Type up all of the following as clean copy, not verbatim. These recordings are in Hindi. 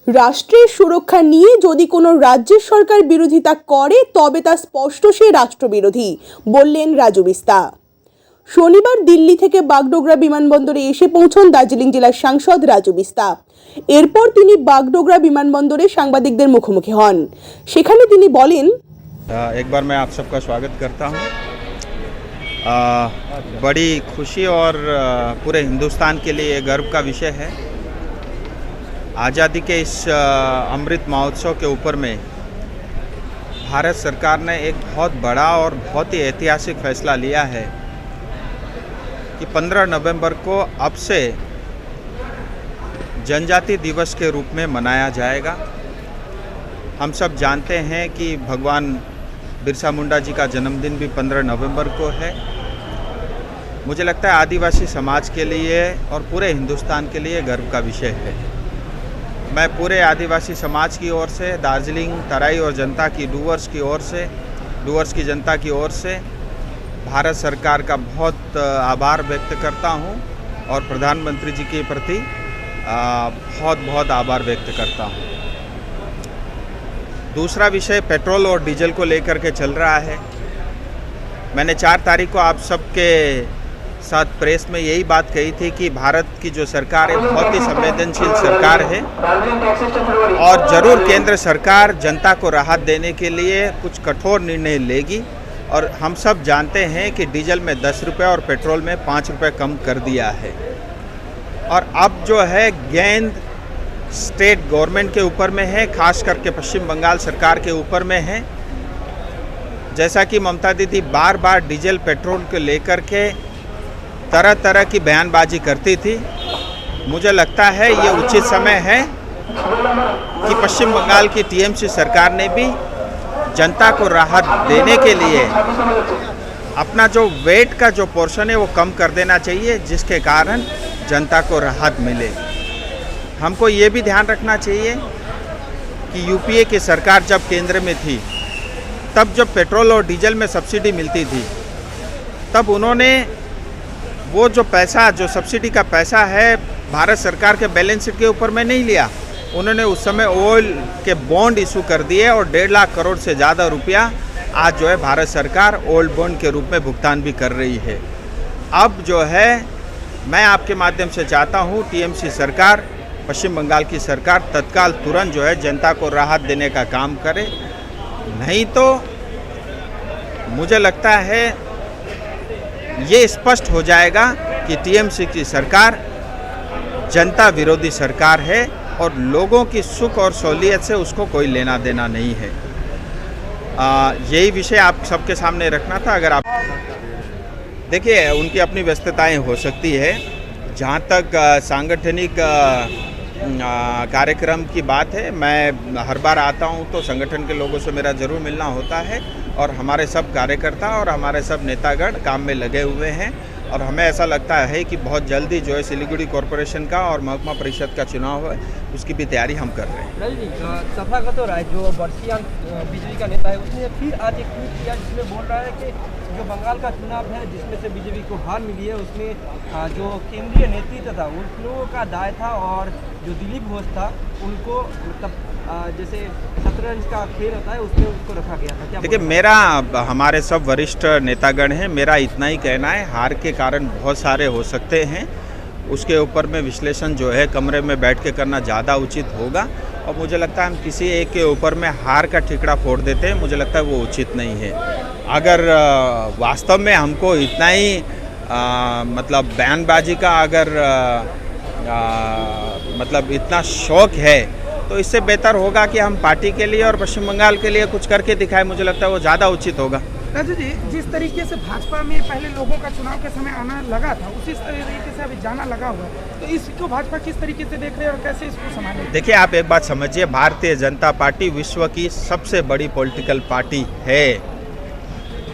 রাষ্ট্রের সুরক্ষা নিয়ে যদি কোনো রাজ্যের সরকার বিরোধিতা করে তবে তা স্পষ্ট সে রাষ্ট্রবিরোধী বললেন রাজু বিস্তা। শনিবার দিল্লি থেকে বাগডোগরা বিমানবন্দরে এসে পৌঁছন দার্জিলিং জেলার সাংসদ রাজু বিস্তা। এরপর তিনি বাগডোগরা বিমানবন্দরে সাংবাদিকদের মুখোমুখি হন। সেখানে তিনি বলেন, एक बार मैं आप सबका स्वागत करता हूं। बड़ी खुशी और पूरे हिंदुस्तान के लिए गर्व का विषय है। आज़ादी के इस अमृत महोत्सव के ऊपर में भारत सरकार ने एक बहुत बड़ा और बहुत ही ऐतिहासिक फैसला लिया है कि 15 नवंबर को अब से जनजाति दिवस के रूप में मनाया जाएगा। हम सब जानते हैं कि भगवान बिरसा मुंडा जी का जन्मदिन भी 15 नवंबर को है। मुझे लगता है आदिवासी समाज के लिए और पूरे हिंदुस्तान के लिए गर्व का विषय है। मैं पूरे आदिवासी समाज की ओर से, दार्जिलिंग तराई और जनता की डूवर्स की जनता की ओर से भारत सरकार का बहुत आभार व्यक्त करता हूं और प्रधानमंत्री जी के प्रति बहुत बहुत आभार व्यक्त करता हूं। दूसरा विषय पेट्रोल और डीजल को लेकर के चल रहा है। मैंने 4 तारीख को आप सबके साथ प्रेस में यही बात कही थी कि भारत की जो सरकार है बहुत ही संवेदनशील सरकार है और ज़रूर केंद्र सरकार जनता को राहत देने के लिए कुछ कठोर निर्णय लेगी। और हम सब जानते हैं कि डीजल में 10 रुपये और पेट्रोल में 5 रुपये कम कर दिया है। और अब जो है गेंद स्टेट गवर्नमेंट के ऊपर में है, खास करके पश्चिम बंगाल सरकार के ऊपर में है। जैसा कि ममता दीदी बार बार डीजल पेट्रोल को लेकर के तरह तरह की बयानबाजी करती थी, मुझे लगता है ये उचित समय है कि पश्चिम बंगाल की टीएमसी सरकार ने भी जनता को राहत देने के लिए अपना जो वेट का जो पोर्शन है वो कम कर देना चाहिए, जिसके कारण जनता को राहत मिले। हमको ये भी ध्यान रखना चाहिए कि यूपीए की सरकार जब केंद्र में थी तब जब पेट्रोल और डीजल में सब्सिडी मिलती थी तब उन्होंने वो जो पैसा, जो सब्सिडी का पैसा है, भारत सरकार के बैलेंस शीट के ऊपर में नहीं लिया। उन्होंने उस समय ऑयल के बॉन्ड इशू कर दिए और 1.5 लाख करोड़ से ज़्यादा रुपया आज जो है भारत सरकार ऑयल बॉन्ड के रूप में भुगतान भी कर रही है। अब जो है मैं आपके माध्यम से चाहता हूँ टीएमसी सरकार, पश्चिम बंगाल की सरकार तत्काल तुरंत जो है जनता को राहत देने का काम करे, नहीं तो मुझे लगता है ये स्पष्ट हो जाएगा कि टीएमसी की सरकार जनता विरोधी सरकार है और लोगों की सुख और सहूलियत से उसको कोई लेना देना नहीं है। यही विषय आप सबके सामने रखना था। अगर आप देखिए, उनकी अपनी व्यस्तताएं हो सकती है। जहाँ तक सांगठनिक कार्यक्रम की बात है, मैं हर बार आता हूँ तो संगठन के लोगों से मेरा ज़रूर मिलना होता है और हमारे सब कार्यकर्ता और हमारे सब नेतागण काम में लगे हुए हैं और हमें ऐसा लगता है कि बहुत जल्दी जो है सिलीगुड़ी कॉरपोरेशन का और महकमा परिषद का चुनाव है, उसकी भी तैयारी हम कर रहे हैं। सभागत राय जो बर्षियान बीजेपी का नेता है, उसने फिर आज एक ट्वीट किया जिसमें बोल रहा है कि जो बंगाल का चुनाव है जिसमें से बीजेपी को हार मिली है, उसमें जो केंद्रीय नेतृत्व था उन लोगों का दाय था और जो दिलीप घोष था उनको मतलब जैसे शतरंज का खेल होता है उसमें उसको रखा गया था। क्या देखिए, मेरा हमारे सब वरिष्ठ नेतागण हैं, मेरा इतना ही कहना है, हार के कारण बहुत सारे हो सकते हैं, उसके ऊपर में विश्लेषण जो है कमरे में बैठ के करना ज़्यादा उचित होगा और मुझे लगता है हम किसी एक के ऊपर में हार का ठिकड़ा फोड़ देते हैं, मुझे लगता है वो उचित नहीं है। अगर वास्तव में हमको इतना ही मतलब बयानबाजी का अगर मतलब इतना शौक है तो इससे बेहतर होगा कि हम पार्टी के लिए और पश्चिम बंगाल के लिए कुछ करके दिखाएं। मुझे लगता है वो ज़्यादा उचित होगा। राजू जी, जिस तरीके से भाजपा में पहले लोगों का चुनाव के समय आना लगा था, उसी तरीके से अभी जाना लगा हुआ है, तो इसको भाजपा किस तरीके से देख रहे हैं और कैसे इसको संभाले? देखिए, आप एक बात समझिए, भारतीय जनता पार्टी विश्व की सबसे बड़ी पॉलिटिकल पार्टी है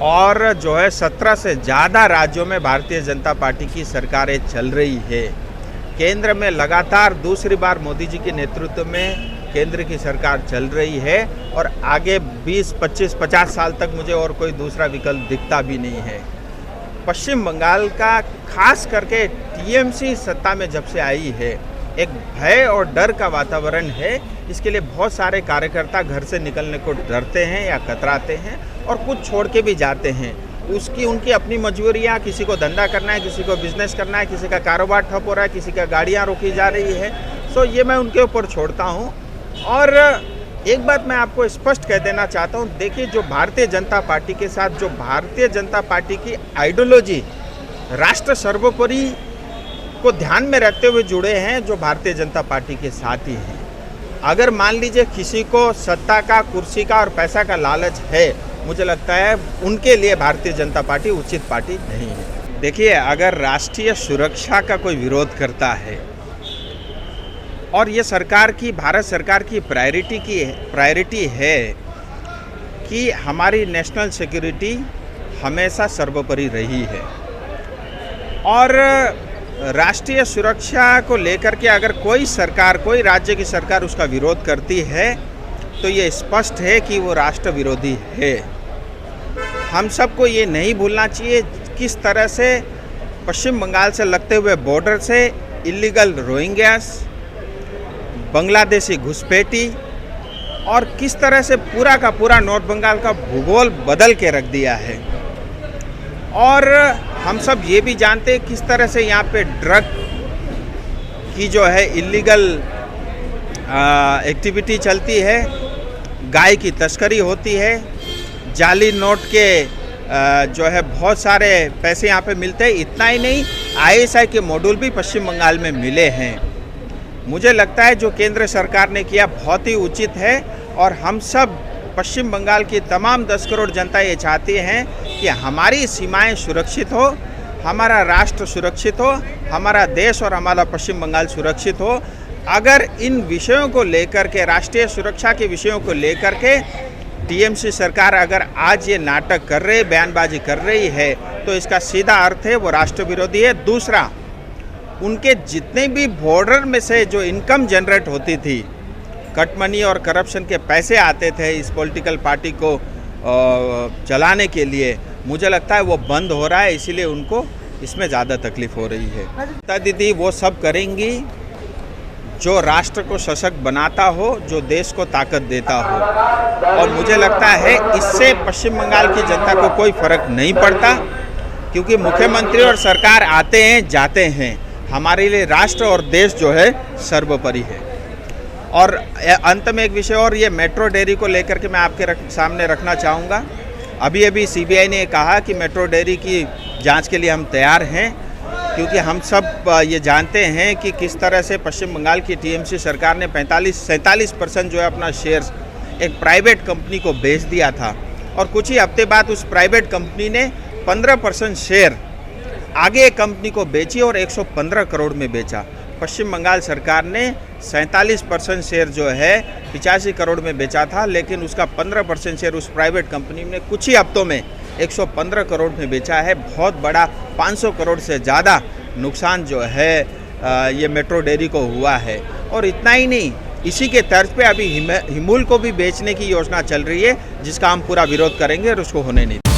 और जो है 17 से ज़्यादा राज्यों में भारतीय जनता पार्टी की सरकारें चल रही है। केंद्र में लगातार दूसरी बार मोदी जी के नेतृत्व में केंद्र की सरकार चल रही है और आगे 20, 25, 50 साल तक मुझे और कोई दूसरा विकल्प दिखता भी नहीं है। पश्चिम बंगाल का खास करके टीएमसी सत्ता में जब से आई है एक भय और डर का वातावरण है। इसके लिए बहुत सारे कार्यकर्ता घर से निकलने को डरते हैं या कतराते हैं और कुछ छोड़ के भी जाते हैं। उनकी अपनी मजबूरियाँ, किसी को धंधा करना है, किसी को बिजनेस करना है, किसी का कारोबार ठप हो रहा है, किसी का गाड़ियाँ रोकी जा रही है। सो ये मैं उनके ऊपर छोड़ता हूँ। और एक बात मैं आपको स्पष्ट कह देना चाहता हूँ, देखिए जो भारतीय जनता पार्टी के साथ जो भारतीय जनता पार्टी की आइडियोलॉजी राष्ट्र सर्वोपरि को ध्यान में रखते हुए जुड़े हैं, जो भारतीय जनता पार्टी के साथ ही हैं। अगर मान लीजिए किसी को सत्ता का, कुर्सी का और पैसा का लालच है, मुझे लगता है उनके लिए भारतीय जनता पार्टी उचित पार्टी नहीं है। देखिए, अगर राष्ट्रीय सुरक्षा का कोई विरोध करता है और ये भारत सरकार की प्रायोरिटी है कि हमारी नेशनल सिक्योरिटी हमेशा सर्वोपरि रही है और राष्ट्रीय सुरक्षा को लेकर के अगर कोई राज्य की सरकार उसका विरोध करती है तो ये स्पष्ट है कि वो राष्ट्र विरोधी है। हम सबको ये नहीं भूलना चाहिए किस तरह से पश्चिम बंगाल से लगते हुए बॉर्डर से इलीगल रोहिंग्यास, बांग्लादेशी घुसपैठी और किस तरह से पूरा का पूरा नॉर्थ बंगाल का भूगोल बदल के रख दिया है। और हम सब ये भी जानते हैं किस तरह से यहाँ पे ड्रग की जो है इलीगल एक्टिविटी चलती है, गाय की तस्करी होती है, जाली नोट के जो है बहुत सारे पैसे यहाँ पे मिलते हैं। इतना ही नहीं, ISI के मॉड्यूल भी पश्चिम बंगाल में मिले हैं। मुझे लगता है जो केंद्र सरकार ने किया बहुत ही उचित है और हम सब पश्चिम बंगाल की तमाम 10 करोड़ जनता ये चाहती हैं कि हमारी सीमाएं सुरक्षित हो, हमारा राष्ट्र सुरक्षित हो, हमारा देश और हमारा पश्चिम बंगाल सुरक्षित हो। अगर इन विषयों को लेकर के, राष्ट्रीय सुरक्षा के विषयों को लेकर के TMC सरकार अगर आज ये नाटक कर रही, बयानबाजी कर रही है, तो इसका सीधा अर्थ है वो राष्ट्र विरोधी है। दूसरा, उनके जितने भी बॉर्डर में से जो इनकम जनरेट होती थी, कट मनी और करप्शन के पैसे आते थे इस पॉलिटिकल पार्टी को चलाने के लिए, मुझे लगता है वो बंद हो रहा है, इसीलिए उनको इसमें ज़्यादा तकलीफ हो रही है। दीदी वो सब करेंगी जो राष्ट्र को सशक्त बनाता हो, जो देश को ताकत देता हो। और मुझे लगता है इससे पश्चिम बंगाल की जनता को कोई फर्क नहीं पड़ता, क्योंकि मुख्यमंत्री और सरकार आते हैं जाते हैं। हमारे लिए राष्ट्र और देश जो है सर्वोपरि है। और अंत में एक विषय और, ये मेट्रो डेयरी को लेकर के मैं आपके सामने रखना चाहूँगा। अभी CBI ने कहा कि मेट्रो डेयरी की जांच के लिए हम तैयार हैं, क्योंकि हम सब ये जानते हैं कि किस तरह से पश्चिम बंगाल की TMC सरकार ने 47% जो है अपना शेयर्स एक प्राइवेट कंपनी को बेच दिया था और कुछ ही हफ्ते बाद उस प्राइवेट कंपनी ने 15% शेयर आगे एक कंपनी को बेची और 115 करोड़ में बेचा। पश्चिम बंगाल सरकार ने 47% शेयर जो है 85 करोड़ में बेचा था, लेकिन उसका 15% शेयर उस प्राइवेट कंपनी ने कुछ ही हफ्तों में 115 करोड़ में बेचा है। बहुत बड़ा 500 करोड़ से ज़्यादा नुकसान जो है ये मेट्रो डेयरी को हुआ है। और इतना ही नहीं, इसी के तर्ज पे अभी हिमूल को भी बेचने की योजना चल रही है, जिसका हम पूरा विरोध करेंगे और उसको होने नहीं